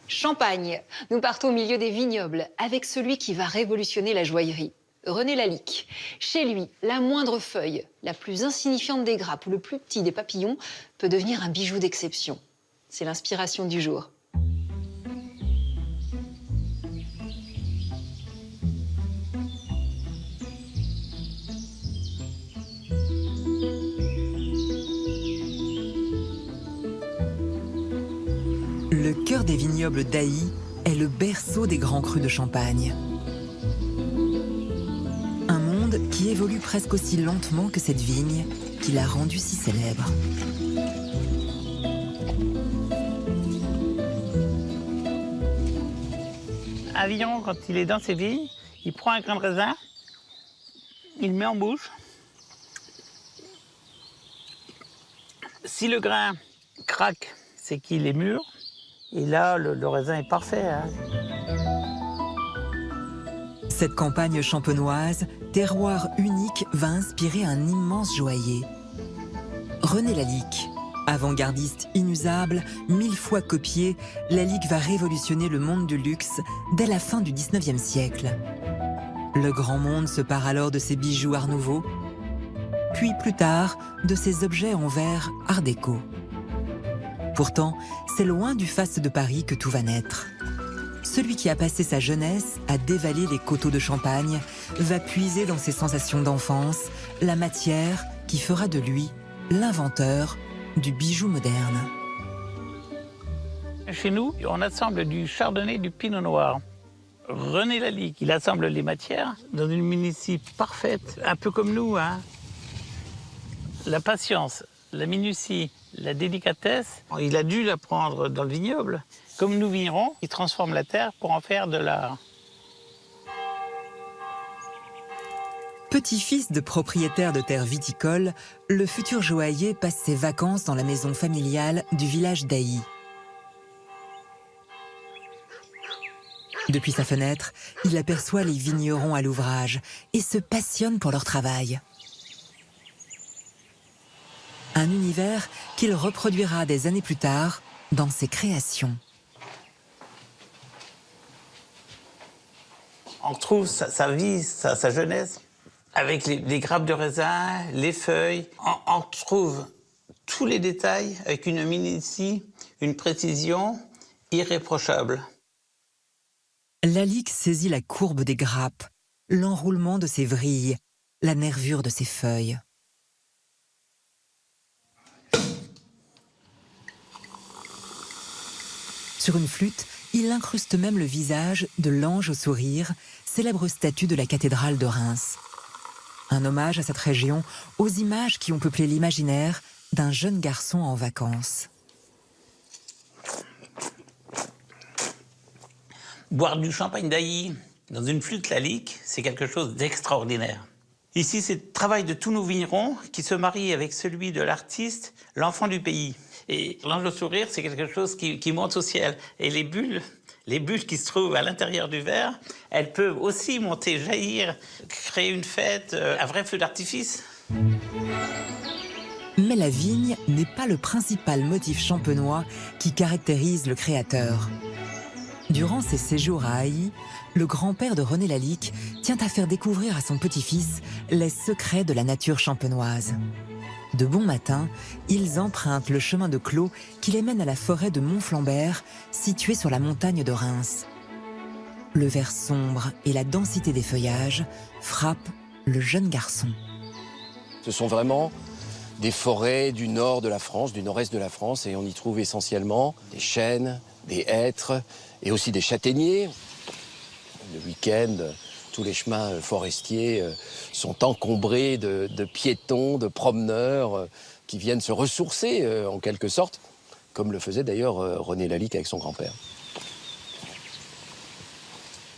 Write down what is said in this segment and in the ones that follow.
Champagne. Nous partons au milieu des vignobles avec celui qui va révolutionner la joaillerie. René Lalique. Chez lui, la moindre feuille, la plus insignifiante des grappes ou le plus petit des papillons peut devenir un bijou d'exception. C'est l'inspiration du jour. Le cœur des vignobles d'Ailly est le berceau des grands crus de Champagne. Un monde qui évolue presque aussi lentement que cette vigne qui l'a rendu si célèbre. Un vigneron, quand il est dans ses vignes, il prend un grain de raisin, il le met en bouche. Si le grain craque, c'est qu'il est mûr. Et là, le raisin est parfait. Hein. Cette campagne champenoise, terroir unique, va inspirer un immense joaillier. René Lalique, avant-gardiste inusable, 1000 fois copié, Lalique va révolutionner le monde du luxe dès la fin du 19e siècle. Le grand monde se pare alors de ses bijoux Art Nouveau, puis plus tard de ses objets en verre Art déco. Pourtant, c'est loin du faste de Paris que tout va naître. Celui qui a passé sa jeunesse à dévaler les coteaux de Champagne va puiser dans ses sensations d'enfance la matière qui fera de lui l'inventeur du bijou moderne. Chez nous, on assemble du chardonnay et du pinot noir. René Lalique, il assemble les matières dans une minutie parfaite, un peu comme nous. Hein. La patience, la minutie, la délicatesse, il a dû l'apprendre dans le vignoble. Comme nous vignerons, il transforme la terre pour en faire de l'art. Petit-fils de propriétaire de terres viticoles, le futur joaillier passe ses vacances dans la maison familiale du village d'Ailly. Depuis sa fenêtre, il aperçoit les vignerons à l'ouvrage et se passionne pour leur travail. Un univers qu'il reproduira des années plus tard dans ses créations. On retrouve sa vie, sa jeunesse, avec les grappes de raisin, les feuilles. On retrouve tous les détails avec une minutie, une précision irréprochable. Lalique saisit la courbe des grappes, l'enroulement de ses vrilles, la nervure de ses feuilles. Sur une flûte, il incruste même le visage de l'ange au sourire, célèbre statue de la cathédrale de Reims. Un hommage à cette région, aux images qui ont peuplé l'imaginaire d'un jeune garçon en vacances. Boire du champagne d'Ailly dans une flûte Lalique, c'est quelque chose d'extraordinaire. Ici, c'est le travail de tous nos vignerons qui se marient avec celui de l'artiste, l'enfant du pays. Et l'ange au sourire, c'est quelque chose qui monte au ciel. Et les bulles qui se trouvent à l'intérieur du verre, elles peuvent aussi monter, jaillir, créer une fête, un vrai feu d'artifice. Mais la vigne n'est pas le principal motif champenois qui caractérise le créateur. Durant ses séjours à Ailly, le grand-père de René Lalique tient à faire découvrir à son petit-fils les secrets de la nature champenoise. De bon matin, ils empruntent le chemin de Clos qui les mène à la forêt de Montflambert, située sur la montagne de Reims. Le vert sombre et la densité des feuillages frappent le jeune garçon. Ce sont vraiment des forêts du nord de la France, du nord-est de la France, et on y trouve essentiellement des chênes, des hêtres et aussi des châtaigniers. Le week-end, tous les chemins forestiers sont encombrés de piétons, de promeneurs qui viennent se ressourcer en quelque sorte, comme le faisait d'ailleurs René Lalique avec son grand-père.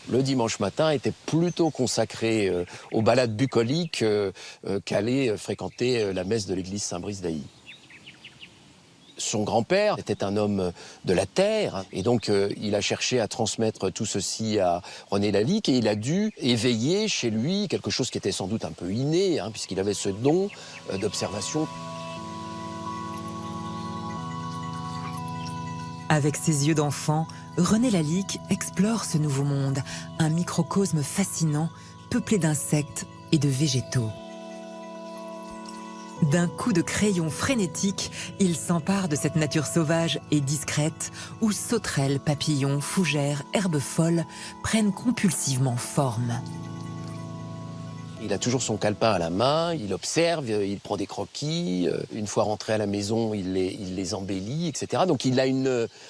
Le dimanche matin était plutôt consacré aux balades bucoliques qu'aller fréquenter la messe de l'église Saint-Brice d'Ailly. Son grand-père était un homme de la terre, et donc il a cherché à transmettre tout ceci à René Lalique, et il a dû éveiller chez lui quelque chose qui était sans doute un peu inné, puisqu'il avait ce don d'observation. Avec ses yeux d'enfant, René Lalique explore ce nouveau monde, un microcosme fascinant, peuplé d'insectes et de végétaux. D'un coup de crayon frénétique, il s'empare de cette nature sauvage et discrète où sauterelles, papillons, fougères, herbes folles prennent compulsivement forme. Il a toujours son calepin à la main, il observe, il prend des croquis. Une fois rentré à la maison, il les embellit, etc. Donc il a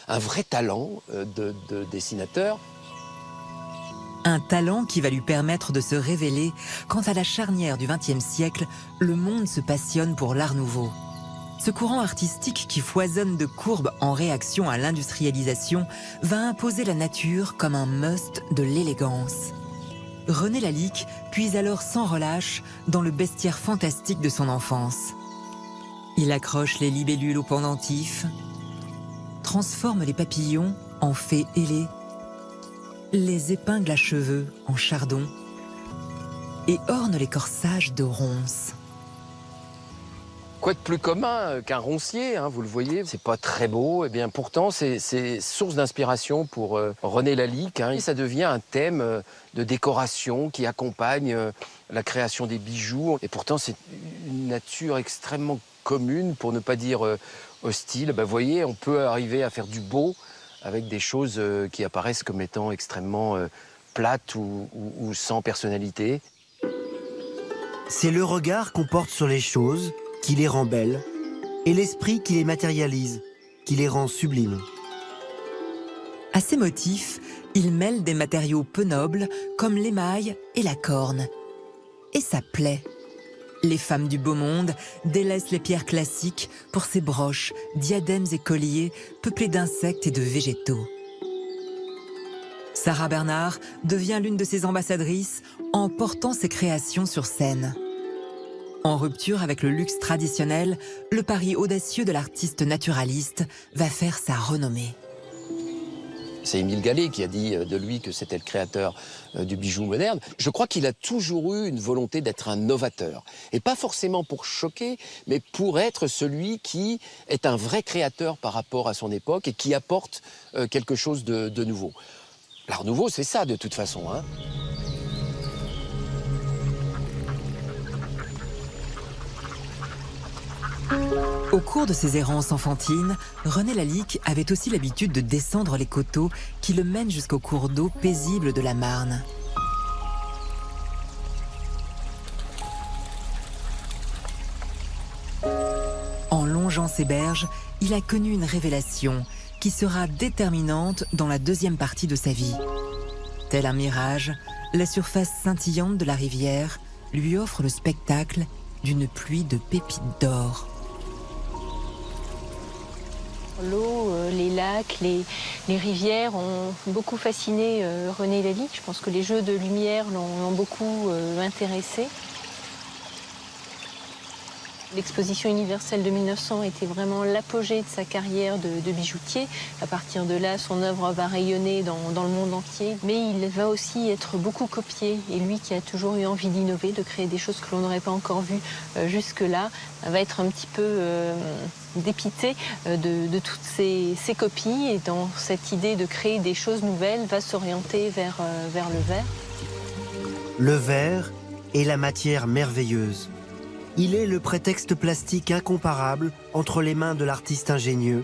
un vrai talent de dessinateur. Un talent qui va lui permettre de se révéler quand à la charnière du XXe siècle, le monde se passionne pour l'art nouveau. Ce courant artistique qui foisonne de courbes en réaction à l'industrialisation va imposer la nature comme un must de l'élégance. René Lalique puise alors sans relâche dans le bestiaire fantastique de son enfance. Il accroche les libellules au pendentif, transforme les papillons en fées ailées, les épingles à cheveux en chardon et orne les corsages de ronces. Quoi de plus commun qu'un roncier, hein, vous le voyez, c'est pas très beau. Et bien pourtant, c'est source d'inspiration pour René Lalique. Hein, et ça devient un thème de décoration qui accompagne la création des bijoux. Et pourtant, c'est une nature extrêmement commune, pour ne pas dire hostile. Ben, vous voyez, on peut arriver à faire du beau avec des choses qui apparaissent comme étant extrêmement plates ou sans personnalité. C'est le regard qu'on porte sur les choses qui les rend belles, et l'esprit qui les matérialise, qui les rend sublimes. À ces motifs, il mêle des matériaux peu nobles comme l'émail et la corne. Et ça plaît. Les femmes du beau monde délaissent les pierres classiques pour ces broches, diadèmes et colliers peuplés d'insectes et de végétaux. Sarah Bernard devient l'une de ses ambassadrices en portant ses créations sur scène. En rupture avec le luxe traditionnel, le pari audacieux de l'artiste naturaliste va faire sa renommée. C'est Émile Gallé qui a dit de lui que c'était le créateur du bijou moderne. Je crois qu'il a toujours eu une volonté d'être un novateur. Et pas forcément pour choquer, mais pour être celui qui est un vrai créateur par rapport à son époque et qui apporte quelque chose de nouveau. L'art nouveau, c'est ça de toute façon, hein. Au cours de ses errances enfantines, René Lalique avait aussi l'habitude de descendre les coteaux qui le mènent jusqu'au cours d'eau paisible de la Marne. En longeant ces berges, il a connu une révélation qui sera déterminante dans la deuxième partie de sa vie. Tel un mirage, la surface scintillante de la rivière lui offre le spectacle d'une pluie de pépites d'or. L'eau, les lacs, les rivières ont beaucoup fasciné René Lalique. Je pense que les jeux de lumière l'ont beaucoup intéressé. L'exposition universelle de 1900 était vraiment l'apogée de sa carrière de bijoutier. À partir de là, son œuvre va rayonner dans le monde entier. Mais il va aussi être beaucoup copié. Et lui qui a toujours eu envie d'innover, de créer des choses que l'on n'aurait pas encore vues jusque-là, va être un petit peu dépité de toutes ces copies. Et dans cette idée de créer des choses nouvelles, va s'orienter vers le verre. Le verre est la matière merveilleuse. Il est le prétexte plastique incomparable entre les mains de l'artiste ingénieux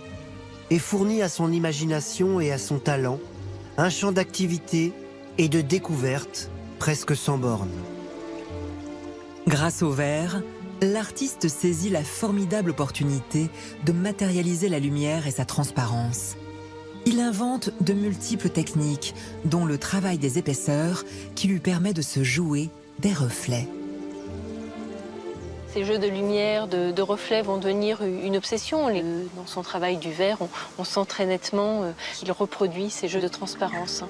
et fournit à son imagination et à son talent un champ d'activité et de découverte presque sans bornes. Grâce au verre, l'artiste saisit la formidable opportunité de matérialiser la lumière et sa transparence. Il invente de multiples techniques, dont le travail des épaisseurs qui lui permet de se jouer des reflets. Ces jeux de lumière, de reflets vont devenir une obsession. Dans son travail du verre, on sent très nettement qu'il reproduit ces jeux de transparence.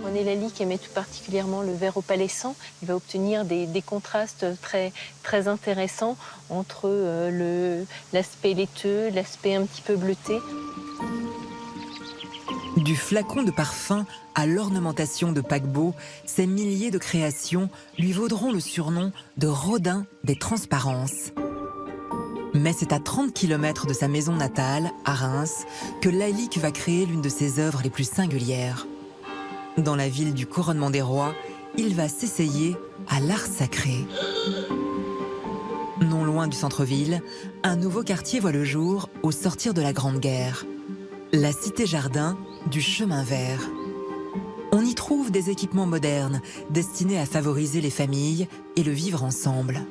René Lalique aimait tout particulièrement le verre opalescent. Il va obtenir des contrastes très intéressants entre l'aspect laiteux, l'aspect un petit peu bleuté. Du flacon de parfum à l'ornementation de paquebots, ces milliers de créations lui vaudront le surnom de Rodin des transparences. Mais c'est à 30 km de sa maison natale, à Reims, que Lalique va créer l'une de ses œuvres les plus singulières. Dans la ville du couronnement des rois, il va s'essayer à l'art sacré. Non loin du centre-ville, un nouveau quartier voit le jour au sortir de la Grande Guerre. La cité-jardin du chemin vert. On y trouve des équipements modernes destinés à favoriser les familles et le vivre ensemble.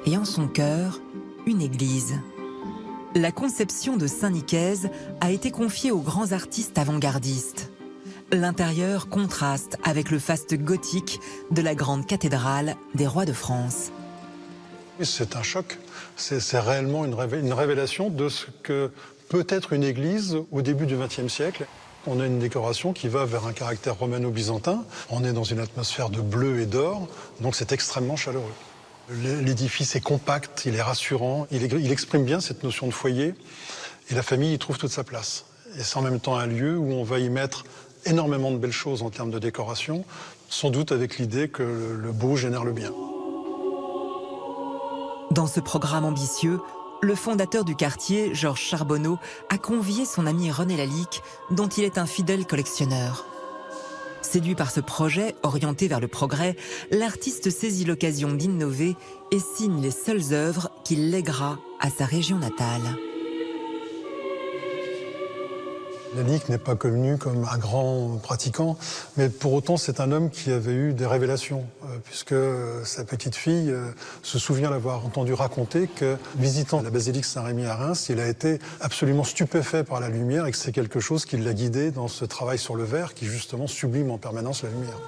Et en son cœur, une église. La conception de Saint-Nicaise a été confiée aux grands artistes avant-gardistes. L'intérieur contraste avec le faste gothique de la grande cathédrale des rois de France. C'est un choc, c'est réellement une révélation de ce que peut être une église au début du XXe siècle. On a une décoration qui va vers un caractère romano-byzantin. On est dans une atmosphère de bleu et d'or, donc c'est extrêmement chaleureux. L'édifice est compact, il est rassurant, il exprime bien cette notion de foyer, et la famille y trouve toute sa place. Et c'est en même temps un lieu où on va y mettre énormément de belles choses en termes de décoration, sans doute avec l'idée que le beau génère le bien. Dans ce programme ambitieux, le fondateur du quartier, Georges Charbonneau, a convié son ami René Lalique, dont il est un fidèle collectionneur. Séduit par ce projet, orienté vers le progrès, l'artiste saisit l'occasion d'innover et signe les seules œuvres qu'il lèguera à sa région natale. Lalique n'est pas connu comme un grand pratiquant, mais pour autant c'est un homme qui avait eu des révélations, puisque sa petite fille se souvient l'avoir entendu raconter que, visitant la basilique Saint-Rémy à Reims, il a été absolument stupéfait par la lumière et que c'est quelque chose qui l'a guidé dans ce travail sur le verre qui justement sublime en permanence la lumière.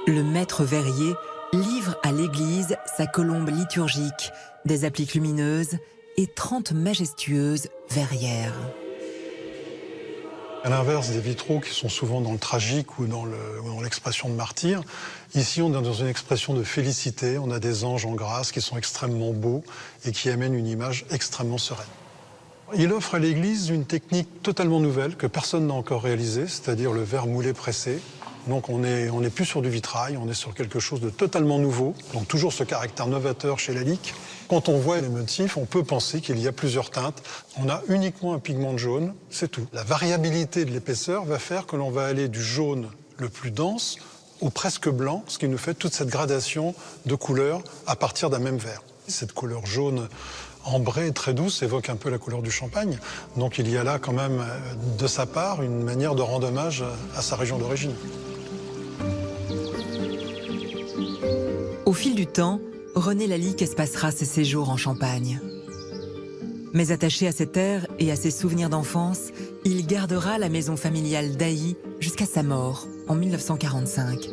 Le maître verrier livre à l'église sa colombe liturgique, des appliques lumineuses et 30 majestueuses verrières. À l'inverse des vitraux qui sont souvent dans le tragique ou dans l'expression de martyr, ici on est dans une expression de félicité, on a des anges en grâce qui sont extrêmement beaux et qui amènent une image extrêmement sereine. Il offre à l'église une technique totalement nouvelle que personne n'a encore réalisée, c'est-à-dire le verre moulé pressé. Donc on n'est plus sur du vitrail, on est sur quelque chose de totalement nouveau. Donc toujours ce caractère novateur chez Lalique. Quand on voit les motifs, on peut penser qu'il y a plusieurs teintes. On a uniquement un pigment de jaune, c'est tout. La variabilité de l'épaisseur va faire que l'on va aller du jaune le plus dense au presque blanc, ce qui nous fait toute cette gradation de couleurs à partir d'un même verre. Cette couleur jaune ambrée, très douce, évoque un peu la couleur du champagne. Donc il y a là quand même, de sa part, une manière de rendre hommage à sa région d'origine. Au fil du temps, René Lalique espacera ses séjours en Champagne. Mais attaché à ses terres et à ses souvenirs d'enfance, il gardera la maison familiale d'Ailly jusqu'à sa mort, en 1945.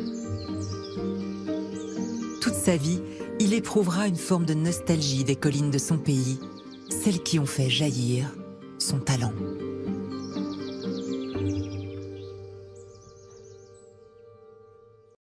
Toute sa vie, il éprouvera une forme de nostalgie des collines de son pays, celles qui ont fait jaillir son talent.